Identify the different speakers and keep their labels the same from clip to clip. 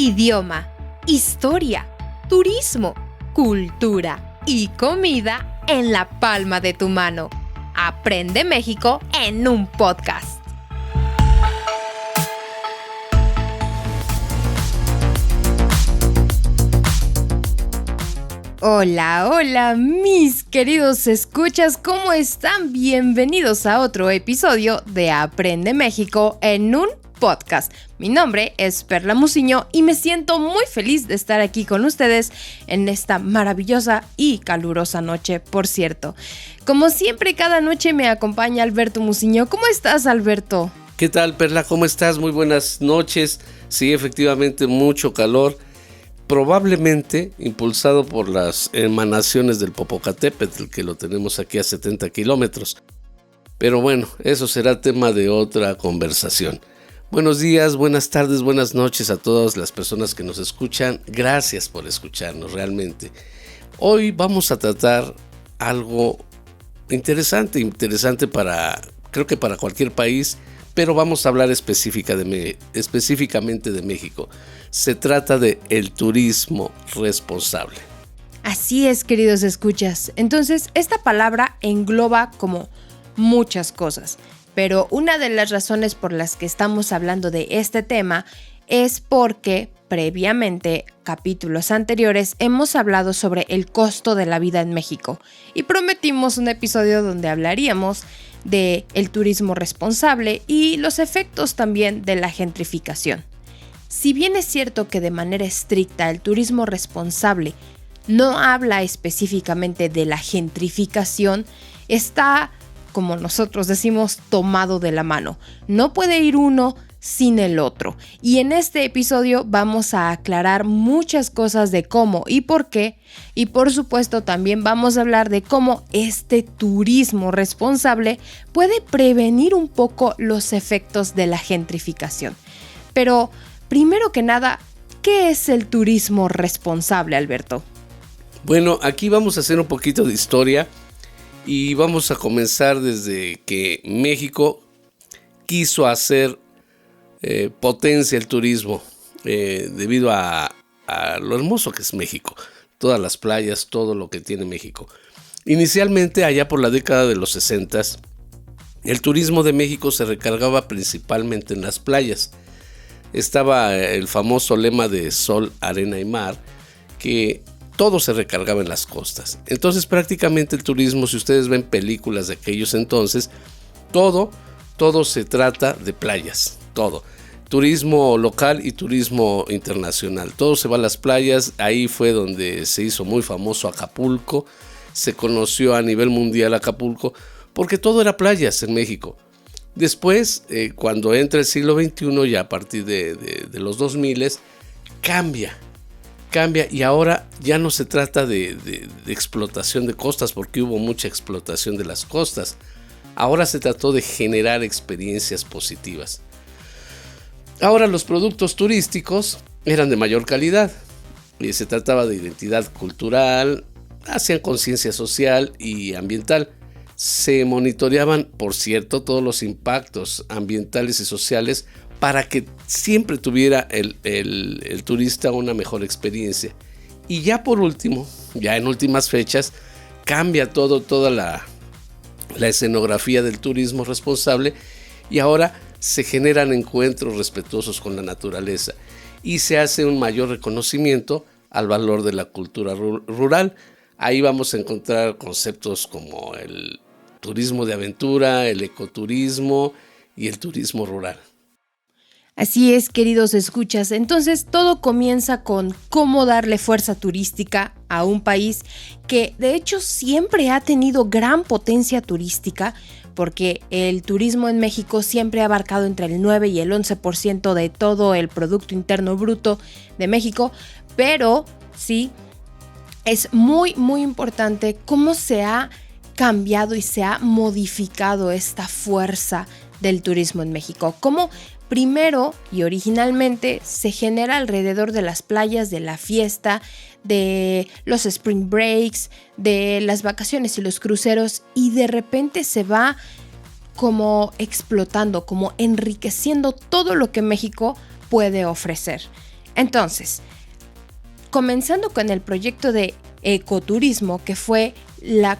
Speaker 1: idioma, historia, turismo, cultura y comida en la palma de tu mano. Aprende México en un podcast. Hola, hola, mis queridos escuchas, ¿cómo están? Bienvenidos a otro episodio de Aprende México en un podcast. Mi nombre es Perla Muciño y me siento muy feliz de estar aquí con ustedes en esta maravillosa y calurosa noche, por cierto. Como siempre, cada noche me acompaña Alberto Muciño. ¿Cómo estás, Alberto?
Speaker 2: ¿Qué tal, Perla? ¿Cómo estás? Muy buenas noches. Sí, efectivamente, mucho calor. Probablemente impulsado por las emanaciones del Popocatépetl, que lo tenemos aquí a 70 kilómetros. Pero bueno, eso será tema de otra conversación. Buenos días, buenas tardes, buenas noches a todas las personas que nos escuchan. Gracias por escucharnos realmente. Hoy vamos a tratar algo interesante creo que para cualquier país, pero vamos a hablar específicamente de México. Se trata de el turismo responsable.
Speaker 1: Así es, queridos escuchas. Entonces, esta palabra engloba como muchas cosas, pero una de las razones por las que estamos hablando de este tema es porque previamente, capítulos anteriores, hemos hablado sobre el costo de la vida en México y prometimos un episodio donde hablaríamos de el turismo responsable y los efectos también de la gentrificación. Si bien es cierto que de manera estricta el turismo responsable no habla específicamente de la gentrificación, está, como nosotros decimos, tomado de la mano. No puede ir uno sin el otro. Y en este episodio vamos a aclarar muchas cosas de cómo y por qué. Y por supuesto también vamos a hablar de cómo este turismo responsable puede prevenir un poco los efectos de la gentrificación. Pero primero que nada, ¿qué es el turismo responsable, Alberto?
Speaker 2: Bueno, aquí vamos a hacer un poquito de historia y vamos a comenzar desde que México quiso hacer potencia el turismo debido a lo hermoso que es México, todas las playas, todo lo que tiene México. Inicialmente, allá por la década de los 60, el turismo de México se recargaba principalmente en las playas. Estaba el famoso lema de sol, arena y mar, que todo se recargaba en las costas. Entonces prácticamente el turismo, si ustedes ven películas de aquellos entonces, todo se trata de playas, todo. Turismo local y turismo internacional. Todo se va a las playas. Ahí fue donde se hizo muy famoso Acapulco. Se conoció a nivel mundial Acapulco porque todo era playas en México. Después, cuando entra el siglo XXI, ya a partir de los 2000, cambia y ahora ya no se trata de explotación de costas porque hubo mucha explotación de las costas. Ahora se trató de generar experiencias positivas. Ahora los productos turísticos eran de mayor calidad y se trataba de identidad cultural, hacían conciencia social y ambiental. Se monitoreaban, por cierto, todos los impactos ambientales y sociales para que siempre tuviera el turista una mejor experiencia. Y ya por último, ya en últimas fechas, cambia toda la escenografía del turismo responsable y ahora se generan encuentros respetuosos con la naturaleza y se hace un mayor reconocimiento al valor de la cultura rural. Ahí vamos a encontrar conceptos como el turismo de aventura, el ecoturismo y el turismo rural.
Speaker 1: Así es, queridos escuchas. Entonces todo comienza con cómo darle fuerza turística a un país que de hecho siempre ha tenido gran potencia turística, porque el turismo en México siempre ha abarcado entre el 9 y el 11% de todo el Producto Interno Bruto de México, pero sí, es muy, muy importante cómo se ha cambiado y se ha modificado esta fuerza del turismo en México. Cómo primero y originalmente se genera alrededor de las playas, de la fiesta, de los spring breaks, de las vacaciones y los cruceros, y de repente se va como explotando, como enriqueciendo todo lo que México puede ofrecer. Entonces, comenzando con el proyecto de ecoturismo, que fue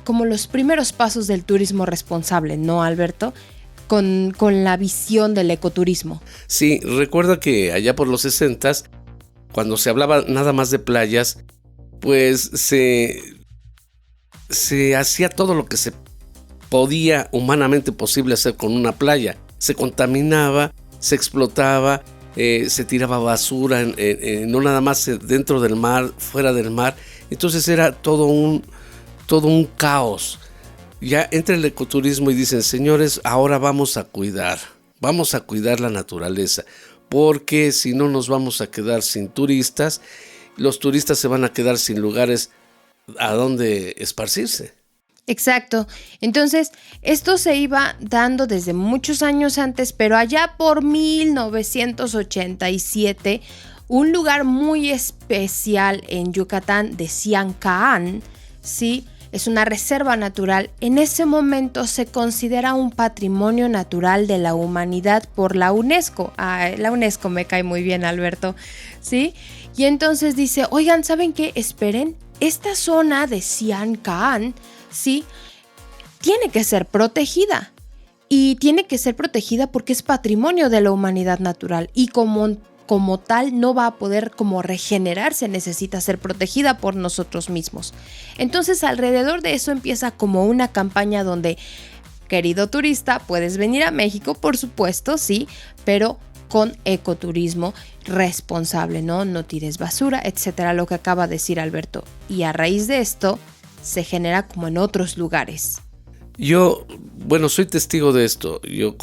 Speaker 1: como los primeros pasos del turismo responsable, ¿no, Alberto? Con la visión del ecoturismo.
Speaker 2: Sí, recuerda que allá por los 60s, cuando se hablaba nada más de playas, pues se hacía todo lo que se podía humanamente posible hacer con una playa. Se contaminaba, se explotaba, se tiraba basura, no nada más dentro del mar, fuera del mar. Entonces era todo un caos. Ya entra el ecoturismo y dicen, señores, ahora vamos a cuidar la naturaleza, porque si no nos vamos a quedar sin turistas, los turistas se van a quedar sin lugares a donde esparcirse.
Speaker 1: Exacto. Entonces, esto se iba dando desde muchos años antes, pero allá por 1987, un lugar muy especial en Yucatán de Siancán, ¿sí? Es una reserva natural. En ese momento se considera un patrimonio natural de la humanidad por la UNESCO. La UNESCO me cae muy bien, Alberto, ¿sí? Y entonces dice, oigan, ¿saben qué? Esperen, esta zona de Siancán, ¿sí? Tiene que ser protegida. Y tiene que ser protegida porque es patrimonio de la humanidad natural. Y como tal no va a poder como regenerarse, necesita ser protegida por nosotros mismos. Entonces alrededor de eso empieza como una campaña donde, querido turista, puedes venir a México, por supuesto, sí, pero con ecoturismo responsable, ¿no? No tires basura, etcétera, lo que acaba de decir Alberto. Y a raíz de esto se genera como en otros lugares.
Speaker 2: Yo, soy testigo de esto. Yo,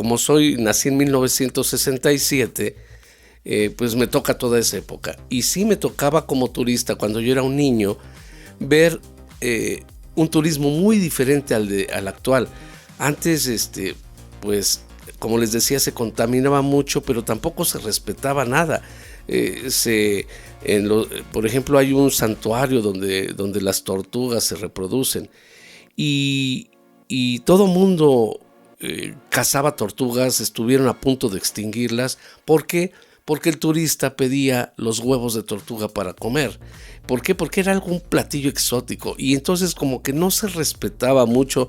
Speaker 2: nací en 1967, pues me toca toda esa época. Y sí me tocaba como turista, cuando yo era un niño, ver un turismo muy diferente al actual. Antes, pues, como les decía, se contaminaba mucho, pero tampoco se respetaba nada. Por ejemplo, hay un santuario donde las tortugas se reproducen. Y todo mundo cazaba tortugas, estuvieron a punto de extinguirlas. ¿Por qué? Porque el turista pedía los huevos de tortuga para comer. ¿Por qué? Porque era un platillo exótico. Y entonces como que no se respetaba mucho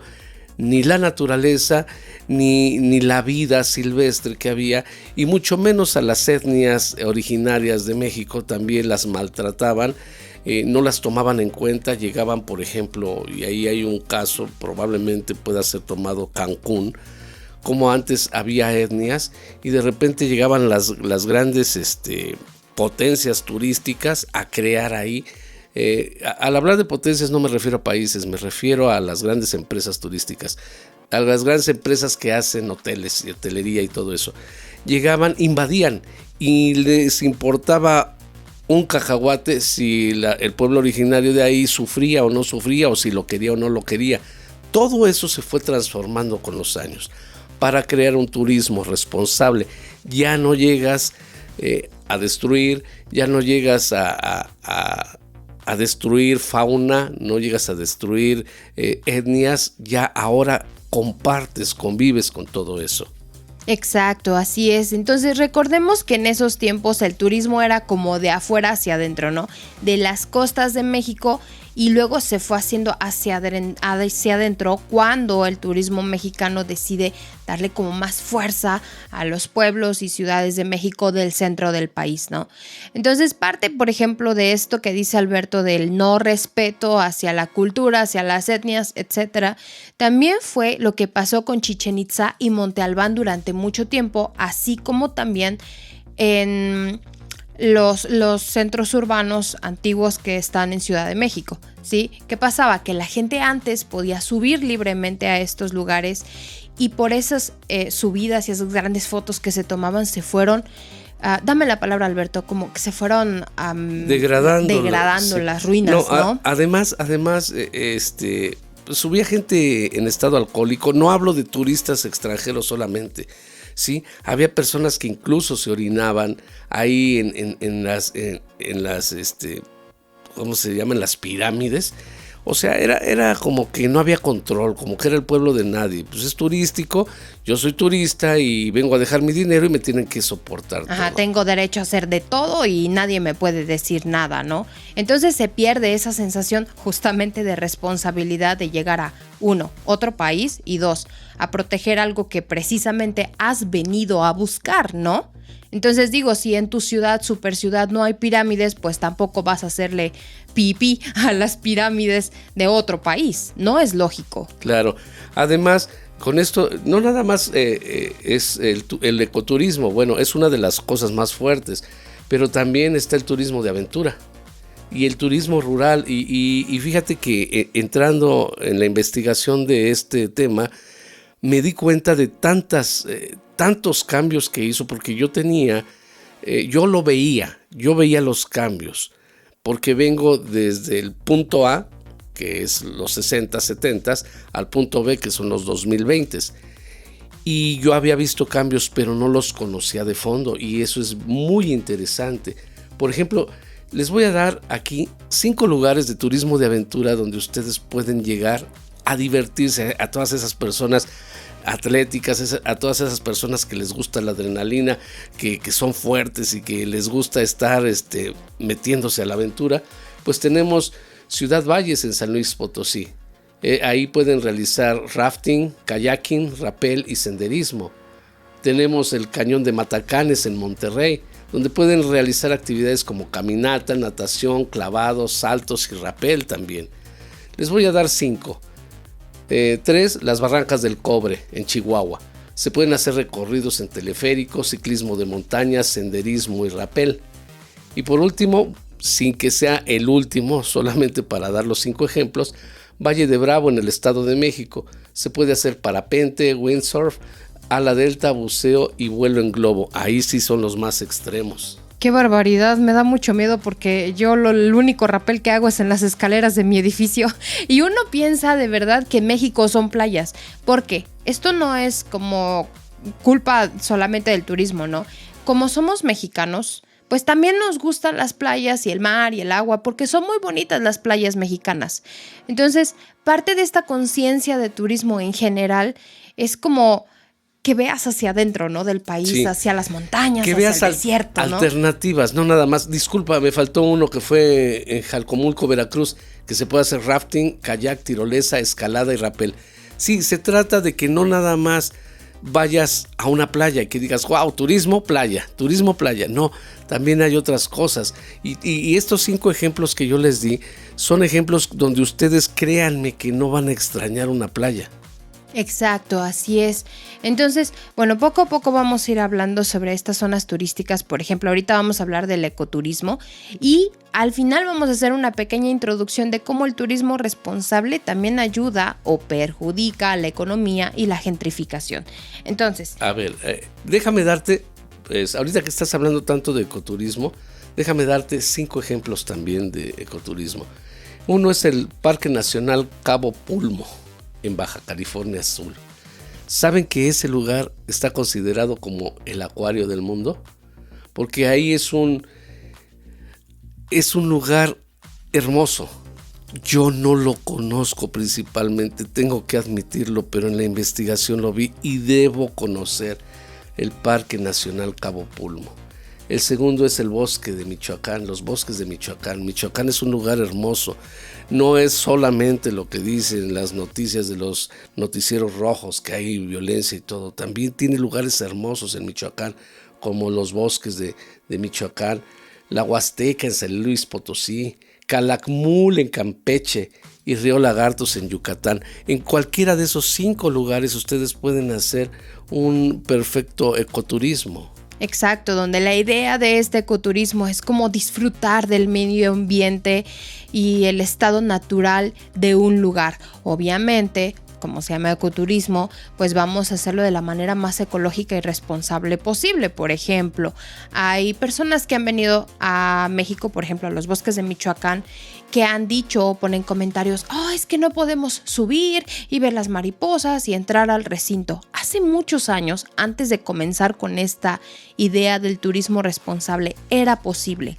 Speaker 2: ni la naturaleza, ni la vida silvestre que había, y mucho menos a las etnias originarias de México. También las maltrataban, no las tomaban en cuenta. Llegaban, por ejemplo, y ahí hay un caso, probablemente pueda ser tomado Cancún, como antes había etnias y de repente llegaban las grandes potencias turísticas a crear ahí. Al hablar de potencias no me refiero a países, me refiero a las grandes empresas turísticas, a las grandes empresas que hacen hoteles y hotelería y todo eso. Llegaban, invadían y les importaba un cacahuate si el pueblo originario de ahí sufría o no sufría, o si lo quería o no lo quería. Todo eso se fue transformando con los años para crear un turismo responsable. Ya no llegas a destruir, ya no llegas a destruir fauna, no llegas a destruir etnias, ya ahora compartes, convives con todo eso.
Speaker 1: Exacto, así es. Entonces recordemos que en esos tiempos el turismo era como de afuera hacia adentro, ¿no? De las costas de México, y luego se fue haciendo hacia adentro cuando el turismo mexicano decide darle como más fuerza a los pueblos y ciudades de México del centro del país, ¿no? Entonces parte, por ejemplo, de esto que dice Alberto del no respeto hacia la cultura, hacia las etnias, etcétera, también fue lo que pasó con Chichén Itzá y Monte Albán durante mucho tiempo, así como también en los centros urbanos antiguos que están en Ciudad de México, ¿sí? ¿Qué pasaba? Que la gente antes podía subir libremente a estos lugares, y por esas subidas y esas grandes fotos que se tomaban se fueron, dame la palabra, Alberto, como que se fueron degradando sí. Las ruinas, ¿no?
Speaker 2: Además, subía gente en estado alcohólico. No hablo de turistas extranjeros solamente, ¿sí? Había personas que incluso se orinaban ahí en las ¿cómo se llaman? Las pirámides. O sea, era como que no había control, como que era el pueblo de nadie. Pues es turístico, yo soy turista y vengo a dejar mi dinero y me tienen que soportar.
Speaker 1: Ajá,
Speaker 2: todo.
Speaker 1: tengo derecho a hacer de todo y nadie me puede decir nada, ¿no? Entonces se pierde esa sensación justamente de responsabilidad de llegar a, 1, otro país y 2, a proteger algo que precisamente has venido a buscar, ¿no? Entonces digo, si en tu ciudad, super ciudad, no hay pirámides, pues tampoco vas a hacerle pipí a las pirámides de otro país. No es lógico.
Speaker 2: Claro. Además, con esto, no nada más es el ecoturismo. Bueno, es una de las cosas más fuertes, pero también está el turismo de aventura y el turismo rural. Y fíjate que entrando en la investigación de este tema, me di cuenta de tantos cambios que hizo, porque yo veía los cambios, porque vengo desde el punto A, que es los 60, 70, al punto B, que son los 2020. Y yo había visto cambios, pero no los conocía de fondo, y eso es muy interesante. Por ejemplo, les voy a dar aquí 5 lugares de turismo de aventura donde ustedes pueden llegar a divertirse, a todas esas personas atléticas, a todas esas personas que les gusta la adrenalina, que son fuertes y que les gusta estar metiéndose a la aventura. Pues tenemos Ciudad Valles en San Luis Potosí. Ahí pueden realizar rafting, kayaking, rappel y senderismo. Tenemos el Cañón de Matacanes en Monterrey, donde pueden realizar actividades como caminata, natación, clavados, saltos y rappel también. Les voy a dar 5. 3, las Barrancas del Cobre en Chihuahua. Se pueden hacer recorridos en teleférico, ciclismo de montaña, senderismo y rappel. Y por último, sin que sea el último, solamente para dar los 5 ejemplos, Valle de Bravo en el Estado de México. Se puede hacer parapente, windsurf, ala delta, buceo y vuelo en globo. Ahí sí son los más extremos.
Speaker 1: Qué barbaridad, me da mucho miedo porque yo el único rappel que hago es en las escaleras de mi edificio. Y uno piensa de verdad que México son playas. ¿Por qué? Esto no es como culpa solamente del turismo, ¿no? Como somos mexicanos, pues también nos gustan las playas y el mar y el agua, porque son muy bonitas las playas mexicanas. Entonces, parte de esta conciencia de turismo en general es como que veas hacia adentro, ¿no? Del país, sí, hacia las montañas,
Speaker 2: que
Speaker 1: hacia
Speaker 2: veas
Speaker 1: el desierto, ¿no?
Speaker 2: Alternativas, no nada más. Disculpa, me faltó uno que fue en Jalcomulco, Veracruz, que se puede hacer rafting, kayak, tirolesa, escalada y rappel. Sí, se trata de que no nada más vayas a una playa y que digas, wow, turismo, playa. No, también hay otras cosas. Y estos 5 ejemplos que yo les di son ejemplos donde ustedes, créanme, que no van a extrañar una playa.
Speaker 1: Exacto, así es. Entonces, bueno, poco a poco vamos a ir hablando sobre estas zonas turísticas. Por ejemplo, ahorita vamos a hablar del ecoturismo y al final vamos a hacer una pequeña introducción de cómo el turismo responsable también ayuda o perjudica a la economía y la gentrificación. Entonces,
Speaker 2: a ver, déjame darte, pues, ahorita que estás hablando tanto de ecoturismo, déjame darte 5 ejemplos también de ecoturismo. Uno es el Parque Nacional Cabo Pulmo, en Baja California Sur. ¿Saben que ese lugar está considerado como el acuario del mundo? Porque ahí es un lugar hermoso. Yo no lo conozco principalmente, tengo que admitirlo, pero en la investigación lo vi y debo conocer el Parque Nacional Cabo Pulmo. El segundo es el bosque de Michoacán, los bosques de Michoacán. Michoacán es un lugar hermoso. No es solamente lo que dicen las noticias de los noticieros rojos, que hay violencia y todo. También tiene lugares hermosos en Michoacán, como los bosques de Michoacán, la Huasteca en San Luis Potosí, Calakmul en Campeche y Río Lagartos en Yucatán. En cualquiera de esos 5 lugares ustedes pueden hacer un perfecto ecoturismo.
Speaker 1: Exacto, donde la idea de este ecoturismo es como disfrutar del medio ambiente y el estado natural de un lugar. Obviamente, como se llama ecoturismo, pues vamos a hacerlo de la manera más ecológica y responsable posible. Por ejemplo, hay personas que han venido a México, por ejemplo, a los bosques de Michoacán, que han dicho o ponen comentarios, es que no podemos subir y ver las mariposas y entrar al recinto. Hace muchos años, antes de comenzar con esta idea del turismo responsable, era posible.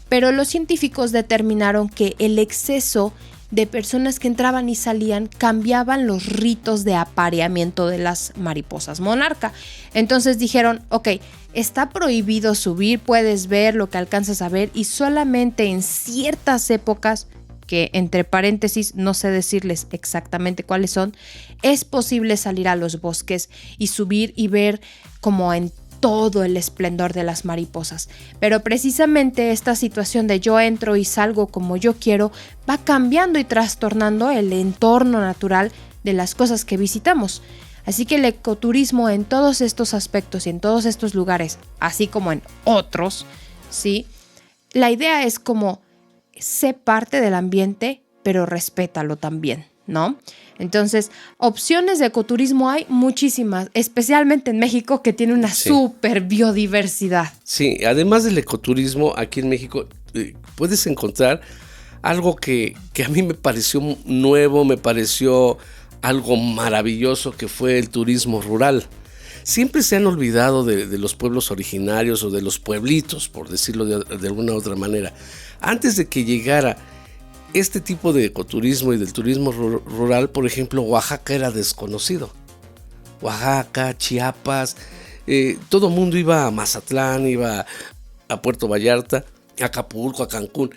Speaker 1: Pero los científicos determinaron que el exceso de personas que entraban y salían, cambiaban los ritos de apareamiento de las mariposas monarca. Entonces dijeron, ok, está prohibido subir, puedes ver lo que alcanzas a ver y solamente en ciertas épocas, que entre paréntesis no sé decirles exactamente cuáles son, es posible salir a los bosques y subir y ver como en todo el esplendor de las mariposas. Pero precisamente esta situación de yo entro y salgo como yo quiero va cambiando y trastornando el entorno natural de las cosas que visitamos. Así que el ecoturismo en todos estos aspectos y en todos estos lugares, así como en otros, ¿sí? La idea es como sé parte del ambiente, pero respétalo también, ¿no? Entonces, opciones de ecoturismo hay muchísimas, especialmente en México, que tiene una súper biodiversidad.
Speaker 2: Sí, además del ecoturismo, aquí en México puedes encontrar algo que a mí me pareció nuevo, me pareció algo maravilloso, que fue el turismo rural. Siempre se han olvidado de los pueblos originarios o de los pueblitos, por decirlo de alguna otra manera. Antes de que llegara este tipo de ecoturismo y del turismo rural, por ejemplo, Oaxaca era desconocido. Oaxaca, Chiapas, todo el mundo iba a Mazatlán, iba a Puerto Vallarta, a Acapulco, a Cancún.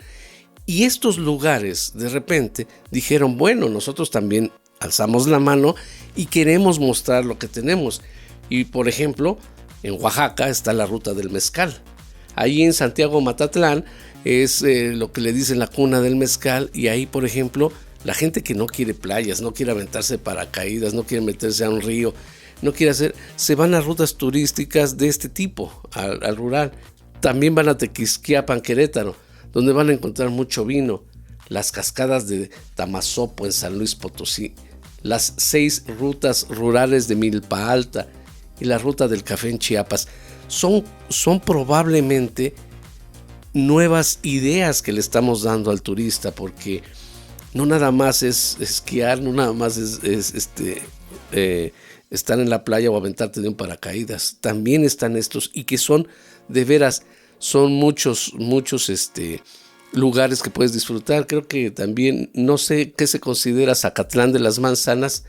Speaker 2: Y estos lugares, de repente, dijeron, bueno, nosotros también alzamos la mano y queremos mostrar lo que tenemos. Y, por ejemplo, en Oaxaca está la ruta del mezcal. Ahí en Santiago Matatlán es lo que le dicen la cuna del mezcal, y ahí, por ejemplo, la gente que no quiere playas, no quiere aventarse de paracaídas, no quiere meterse a un río, no quiere hacer, se van a rutas turísticas de este tipo, al rural. También van a Tequisquiapan, Querétaro, donde van a encontrar mucho vino, las cascadas de Tamazopo en San Luis Potosí, las 6 rutas rurales de Milpa Alta y la ruta del café en Chiapas. Son probablemente nuevas ideas que le estamos dando al turista, porque no nada más es esquiar, no nada más es estar en la playa o aventarte de un paracaídas. También están estos, y que son de veras, son muchos lugares que puedes disfrutar. Creo que también, no sé qué se considera Zacatlán de las Manzanas,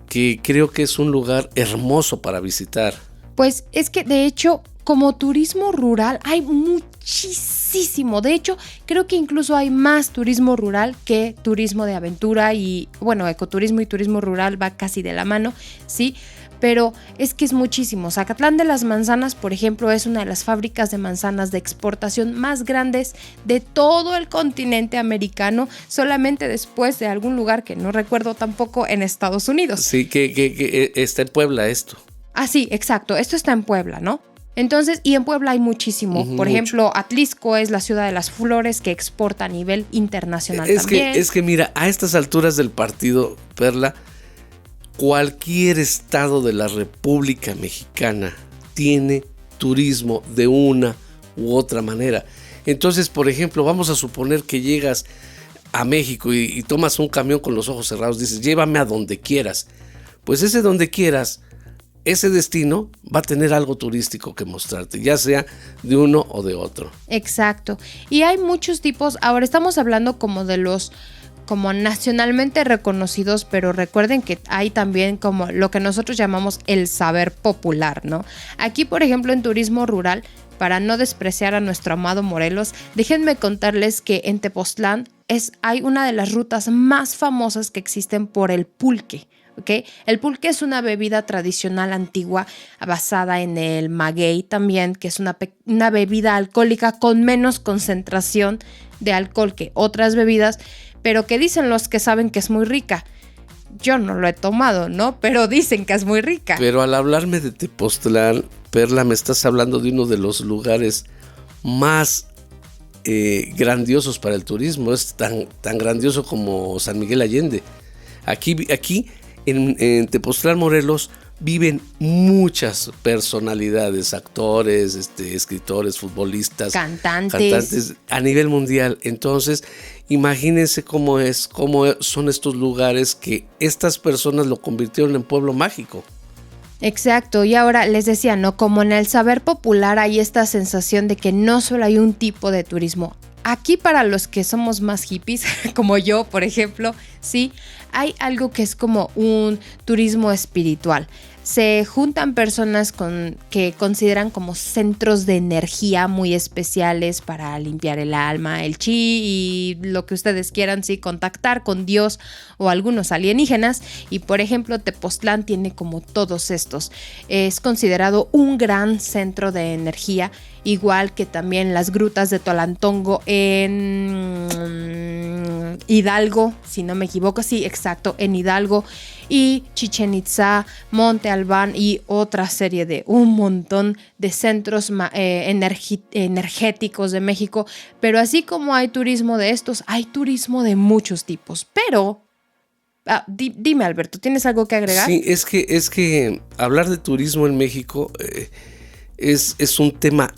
Speaker 2: que creo que es un lugar hermoso para visitar.
Speaker 1: Pues es que de hecho, como turismo rural hay muchísimo. De hecho, creo que incluso hay más turismo rural que turismo de aventura, y bueno, ecoturismo y turismo rural va casi de la mano, ¿sí? Pero es que es muchísimo. Zacatlán de las Manzanas, por ejemplo, es una de las fábricas de manzanas de exportación más grandes de todo el continente americano, solamente después de algún lugar que no recuerdo tampoco, en Estados Unidos.
Speaker 2: Sí, que está en Puebla esto.
Speaker 1: Ah, sí, exacto. Esto está en Puebla, ¿no? Entonces, y en Puebla hay muchísimo. Por ejemplo, Atlisco es la ciudad de las flores que exporta a nivel internacional también.
Speaker 2: Es que mira, a estas alturas del partido, Perla, cualquier estado de la República Mexicana tiene turismo de una u otra manera. Entonces, por ejemplo, vamos a suponer que llegas a México y tomas un camión con los ojos cerrados, dices, llévame a donde quieras. Pues ese donde quieras, ese destino va a tener algo turístico que mostrarte, ya sea de uno o de otro.
Speaker 1: Exacto. Y hay muchos tipos. Ahora estamos hablando como de los como nacionalmente reconocidos, pero recuerden que hay también como lo que nosotros llamamos el saber popular, ¿no? Aquí, por ejemplo, en turismo rural, para no despreciar a nuestro amado Morelos, déjenme contarles que en Tepoztlán hay una de las rutas más famosas que existen por el pulque. ¿Okay? El pulque es una bebida tradicional antigua basada en el maguey también, que es una bebida alcohólica con menos concentración de alcohol que otras bebidas, pero que dicen los que saben que es muy rica. Yo no lo he tomado, ¿no? Pero dicen que es muy rica.
Speaker 2: Pero al hablarme de Tepoztlán, Perla, me estás hablando de uno de los lugares más grandiosos para el turismo. Es tan grandioso como San Miguel Allende. Aquí en Tepoztlán, Morelos, viven muchas personalidades, actores, escritores, futbolistas, cantantes a nivel mundial. Entonces, imagínense cómo son estos lugares que estas personas lo convirtieron en pueblo mágico.
Speaker 1: Exacto, y ahora les decía, ¿no? Como en el saber popular hay esta sensación de que no solo hay un tipo de turismo, aquí para los que somos más hippies, como yo, por ejemplo, sí, hay algo que es como un turismo espiritual. Se juntan personas que consideran como centros de energía muy especiales para limpiar el alma, el chi y lo que ustedes quieran, sí, contactar con Dios o algunos alienígenas. Y por ejemplo, Tepoztlán tiene como todos estos. Es considerado un gran centro de energía, igual que también las grutas de Tolantongo en Hidalgo, si no me equivoco, sí, exacto, en Hidalgo, y Chichén Itzá, Monte Albán y otra serie de un montón de centros energéticos de México. Pero así como hay turismo de estos, hay turismo de muchos tipos. Pero, dime, Alberto, ¿tienes algo que agregar?
Speaker 2: Sí, es que hablar de turismo en México es un tema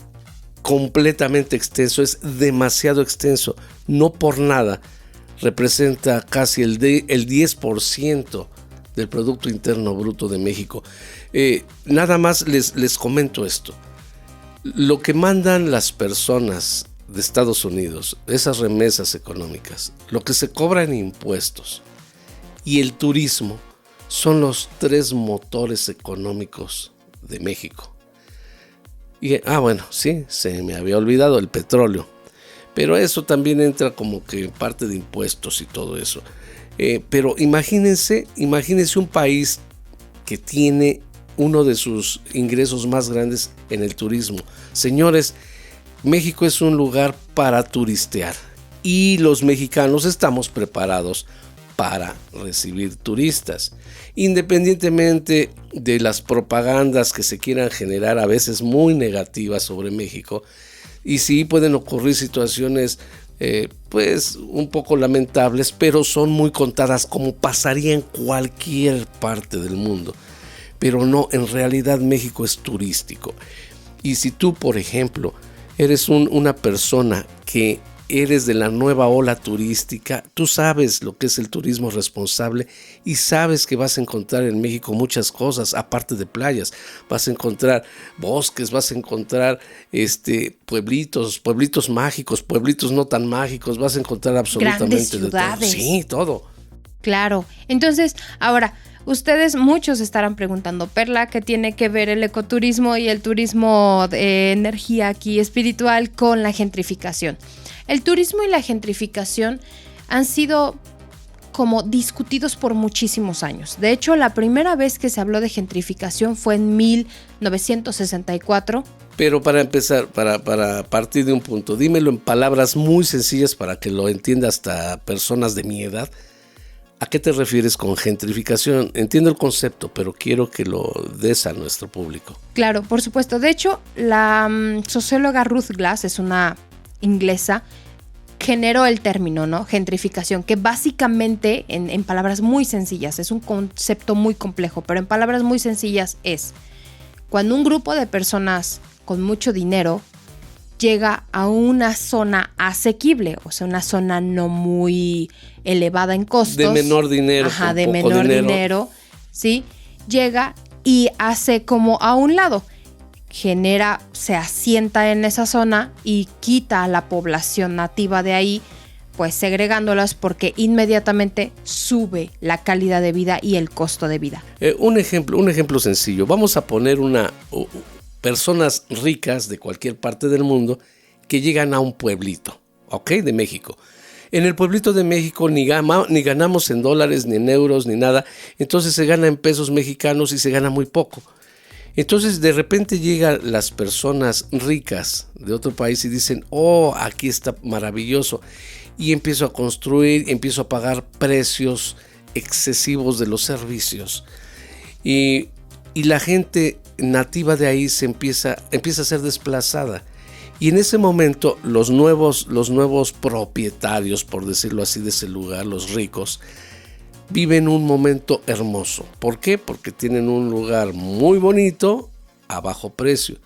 Speaker 2: completamente extenso, es demasiado extenso. No por nada representa casi el 10% del Producto Interno Bruto de México. Nada más les comento esto. Lo que mandan las personas de Estados Unidos, esas remesas económicas, lo que se cobra en impuestos y el turismo son los 3 motores económicos de México. Y, bueno, sí, se me había olvidado el petróleo, pero eso también entra como que parte de impuestos y todo eso. Pero imagínense un país que tiene uno de sus ingresos más grandes en el turismo. Señores, México es un lugar para turistear y los mexicanos estamos preparados para recibir turistas, independientemente de las propagandas que se quieran generar, a veces muy negativas sobre México. Y sí pueden ocurrir situaciones pues un poco lamentables, pero son muy contadas, como pasaría en cualquier parte del mundo. Pero no, en realidad México es turístico. Y si tú, por ejemplo, eres una persona que eres de la nueva ola turística, tú sabes lo que es el turismo responsable y sabes que vas a encontrar en México muchas cosas, aparte de playas. Vas a encontrar bosques, vas a encontrar pueblitos mágicos, pueblitos no tan mágicos, vas a encontrar absolutamente
Speaker 1: grandes ciudades.
Speaker 2: De todo. Sí, todo.
Speaker 1: Claro. Entonces, ahora, ustedes muchos estarán preguntando, Perla, ¿qué tiene que ver el ecoturismo y el turismo de energía aquí espiritual con la gentrificación? El turismo y la gentrificación han sido como discutidos por muchísimos años. De hecho, la primera vez que se habló de gentrificación fue en 1964.
Speaker 2: Pero para empezar, para partir de un punto, dímelo en palabras muy sencillas para que lo entienda hasta personas de mi edad. ¿A qué te refieres con gentrificación? Entiendo el concepto, pero quiero que lo des a nuestro público.
Speaker 1: Claro, por supuesto. De hecho, la socióloga Ruth Glass, es una inglesa, generó el término, ¿no? Gentrificación, que básicamente, en palabras muy sencillas, es un concepto muy complejo, pero en palabras muy sencillas es cuando un grupo de personas con mucho dinero llega a una zona asequible, o sea, una zona no muy elevada en costos.
Speaker 2: De menor dinero.
Speaker 1: Ajá, de menor dinero, ¿sí? Llega y hace como a un lado. Se asienta en esa zona y quita a la población nativa de ahí, pues segregándolas, porque inmediatamente sube la calidad de vida y el costo de vida.
Speaker 2: Un ejemplo sencillo. Vamos a poner personas ricas de cualquier parte del mundo que llegan a un pueblito, ¿ok? De México. En el pueblito de México ni ganamos en dólares, ni en euros, ni nada. Entonces se gana en pesos mexicanos y se gana muy poco. Entonces de repente llegan las personas ricas de otro país y dicen, oh, aquí está maravilloso. Y empiezo a construir, empiezo a pagar precios excesivos de los servicios. Y la gente nativa de ahí empieza a ser desplazada. Y en ese momento los nuevos propietarios, por decirlo así, de ese lugar, los ricos, viven un momento hermoso. ¿Por qué? Porque tienen un lugar muy bonito a bajo precio.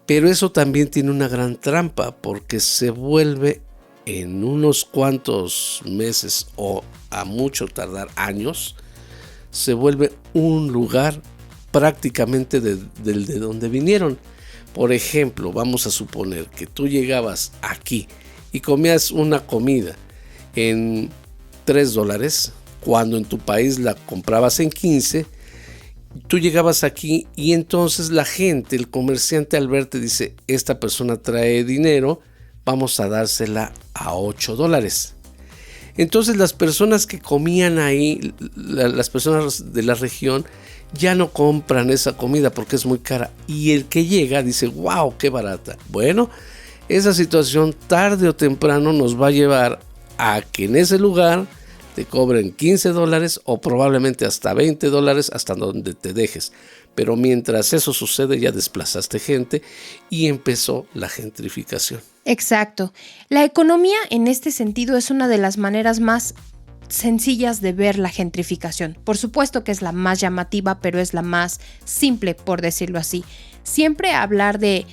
Speaker 2: Pero eso también tiene una gran trampa, porque se vuelve en unos cuantos meses, o a mucho tardar años, se vuelve un lugar prácticamente de donde vinieron. Por ejemplo, vamos a suponer que tú llegabas aquí y comías una comida en $3, cuando en tu país la comprabas en 15, tú llegabas aquí y entonces la gente, el comerciante al verte dice, esta persona trae dinero, vamos a dársela a $8. Entonces las personas que comían ahí, las personas de la región, ya no compran esa comida porque es muy cara. Y el que llega dice, wow, qué barata. Bueno, esa situación tarde o temprano nos va a llevar a que en ese lugar te cobren $15 o probablemente hasta $20 hasta donde te dejes. Pero mientras eso sucede ya desplazaste gente y empezó la gentrificación.
Speaker 1: Exacto. La economía en este sentido es una de las maneras más sencillas de ver la gentrificación. Por supuesto que es la más llamativa, pero es la más simple, por decirlo así. Siempre hablar de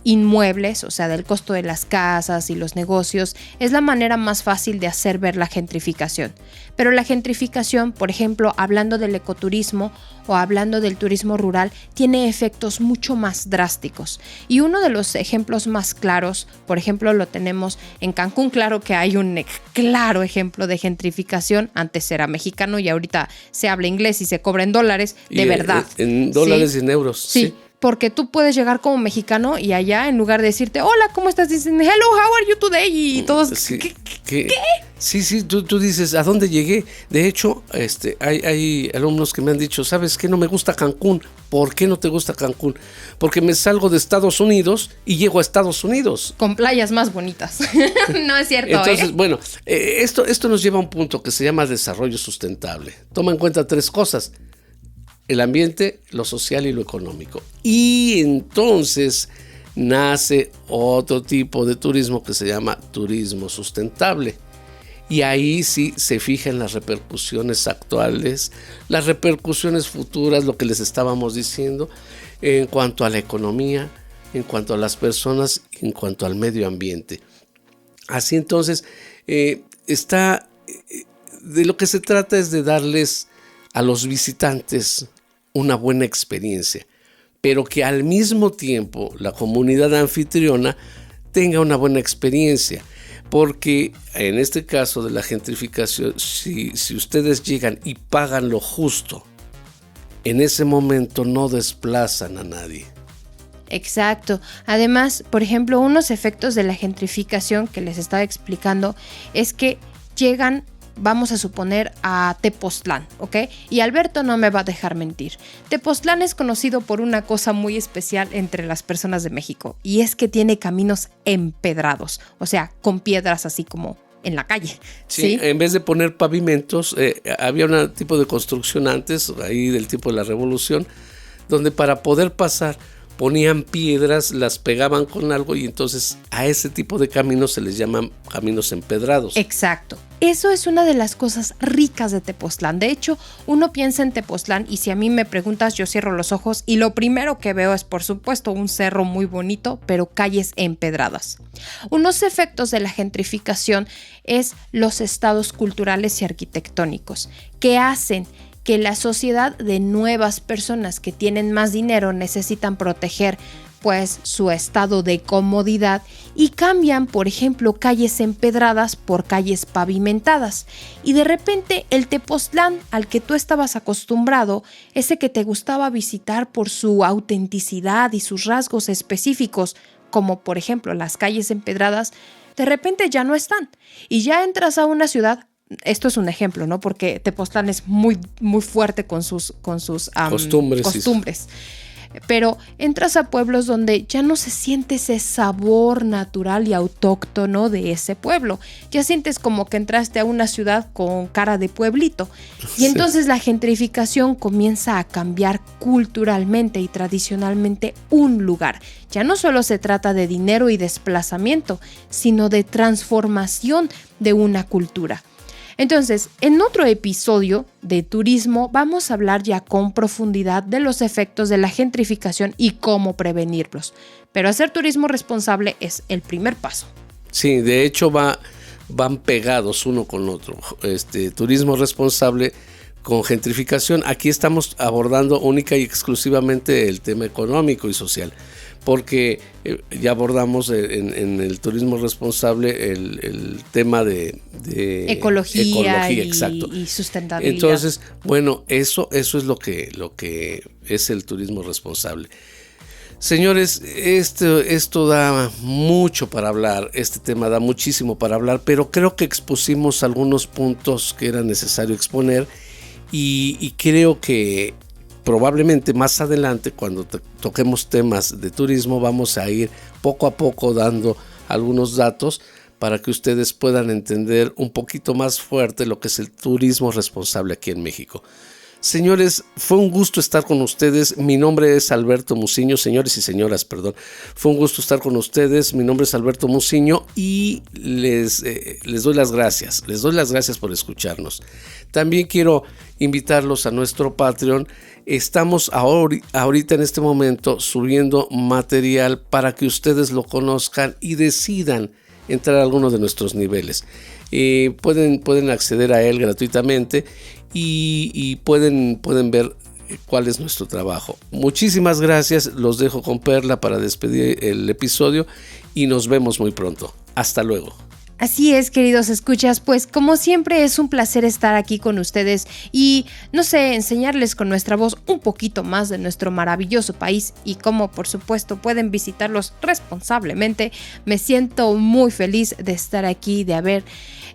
Speaker 1: inmuebles, o sea, del costo de las casas y los negocios, es la manera más fácil de hacer ver la gentrificación. Pero la gentrificación, por ejemplo, hablando del ecoturismo o hablando del turismo rural, tiene efectos mucho más drásticos. Y uno de los ejemplos más claros, por ejemplo, lo tenemos en Cancún. Claro que hay un claro ejemplo de gentrificación. Antes era mexicano y ahorita se habla inglés y se cobra en dólares, de verdad.
Speaker 2: En dólares, ¿sí? Y en euros.
Speaker 1: Sí. Porque tú puedes llegar como mexicano y allá, en lugar de decirte, hola, ¿cómo estás? Dicen, hello, how are you today? Y todos,
Speaker 2: sí,
Speaker 1: ¿qué?
Speaker 2: Sí, tú dices, ¿a dónde llegué? De hecho, hay alumnos que me han dicho, ¿sabes qué? No me gusta Cancún. ¿Por qué no te gusta Cancún? Porque me salgo de Estados Unidos y llego a Estados Unidos.
Speaker 1: Con playas más bonitas. No es cierto,
Speaker 2: Entonces, bueno, esto nos lleva a un punto que se llama desarrollo sustentable. Toma en cuenta 3 cosas. El ambiente, lo social y lo económico. Y entonces nace otro tipo de turismo que se llama turismo sustentable. Y ahí sí se fijan las repercusiones actuales, las repercusiones futuras, lo que les estábamos diciendo, en cuanto a la economía, en cuanto a las personas, en cuanto al medio ambiente. Así entonces, de lo que se trata es de darles a los visitantes una buena experiencia, pero que al mismo tiempo la comunidad anfitriona tenga una buena experiencia, porque en este caso de la gentrificación, si ustedes llegan y pagan lo justo, en ese momento no desplazan a nadie.
Speaker 1: Exacto. Además, por ejemplo, unos efectos de la gentrificación que les estaba explicando es que llegan, vamos a suponer, a Tepoztlán, ¿ok? Y Alberto no me va a dejar mentir. Tepoztlán es conocido por una cosa muy especial entre las personas de México, y es que tiene caminos empedrados, o sea, con piedras así como en la calle. Sí,
Speaker 2: en vez de poner pavimentos, había un tipo de construcción antes, ahí del tiempo de la Revolución, donde para poder pasar ponían piedras, las pegaban con algo y entonces a ese tipo de caminos se les llaman caminos empedrados.
Speaker 1: Exacto. Eso es una de las cosas ricas de Tepoztlán. De hecho, uno piensa en Tepoztlán y si a mí me preguntas, yo cierro los ojos y lo primero que veo es, por supuesto, un cerro muy bonito, pero calles empedradas. Unos efectos de la gentrificación es los estados culturales y arquitectónicos que hacen que la sociedad de nuevas personas que tienen más dinero necesitan proteger pues su estado de comodidad y cambian, por ejemplo, calles empedradas por calles pavimentadas. Y de repente el Tepoztlán al que tú estabas acostumbrado, ese que te gustaba visitar por su autenticidad y sus rasgos específicos, como por ejemplo las calles empedradas, de repente ya no están. Y ya entras a una ciudad. Esto es un ejemplo, ¿no? Porque Tepoztlán es muy, muy fuerte con sus costumbres. Pero entras a pueblos donde ya no se siente ese sabor natural y autóctono de ese pueblo. Ya sientes como que entraste a una ciudad con cara de pueblito. Y entonces la gentrificación comienza a cambiar culturalmente y tradicionalmente un lugar. Ya no solo se trata de dinero y desplazamiento, sino de transformación de una cultura. Entonces, en otro episodio de turismo vamos a hablar ya con profundidad de los efectos de la gentrificación y cómo prevenirlos. Pero hacer turismo responsable es el primer paso.
Speaker 2: Sí, de hecho van pegados uno con otro. Turismo responsable con gentrificación. Aquí estamos abordando única y exclusivamente el tema económico y social. porque ya abordamos en el turismo responsable el tema de
Speaker 1: ecología
Speaker 2: exacto.
Speaker 1: Y sustentabilidad.
Speaker 2: Entonces, bueno, eso es lo que es el turismo responsable. Señores, esto da mucho para hablar, este tema da muchísimo para hablar, pero creo que expusimos algunos puntos que era necesario exponer y creo que probablemente más adelante, cuando toquemos temas de turismo, vamos a ir poco a poco dando algunos datos para que ustedes puedan entender un poquito más fuerte lo que es el turismo responsable aquí en México. Señores, fue un gusto estar con ustedes. Mi nombre es Alberto Muciño, señores y señoras, perdón. Fue un gusto estar con ustedes. Mi nombre es Alberto Muciño y les doy las gracias. Les doy las gracias por escucharnos. También quiero invitarlos a nuestro Patreon. Estamos ahorita en este momento subiendo material para que ustedes lo conozcan y decidan entrar a alguno de nuestros niveles. Pueden acceder a él gratuitamente y pueden ver cuál es nuestro trabajo. Muchísimas gracias, los dejo con Perla para despedir el episodio y nos vemos muy pronto. Hasta luego.
Speaker 1: Así es, queridos escuchas, pues como siempre es un placer estar aquí con ustedes y, no sé, enseñarles con nuestra voz un poquito más de nuestro maravilloso país y cómo, por supuesto, pueden visitarlos responsablemente. Me siento muy feliz de estar aquí, de haber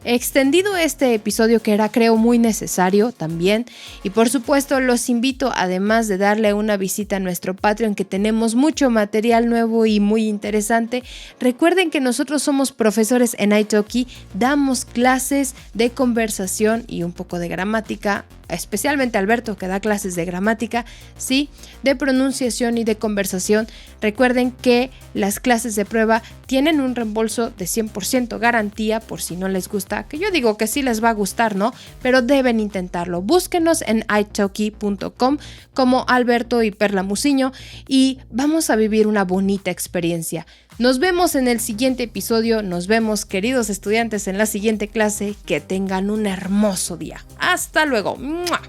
Speaker 1: extendido este episodio que era, creo, muy necesario también. Y por supuesto los invito, además de darle una visita a nuestro Patreon, que tenemos mucho material nuevo y muy interesante. Recuerden que nosotros somos profesores en italki, damos clases de conversación y un poco de gramática, especialmente Alberto, que da clases de gramática, sí, de pronunciación y de conversación. Recuerden que las clases de prueba tienen un reembolso de 100% garantía, por si no les gusta, que yo digo que sí les va a gustar, ¿no? Pero deben intentarlo. Búsquenos en italki.com como Alberto y Perla Muciño y vamos a vivir una bonita experiencia. Nos vemos en el siguiente episodio. Nos vemos, queridos estudiantes, en la siguiente clase. Que tengan un hermoso día. ¡Hasta luego! ¡Mua!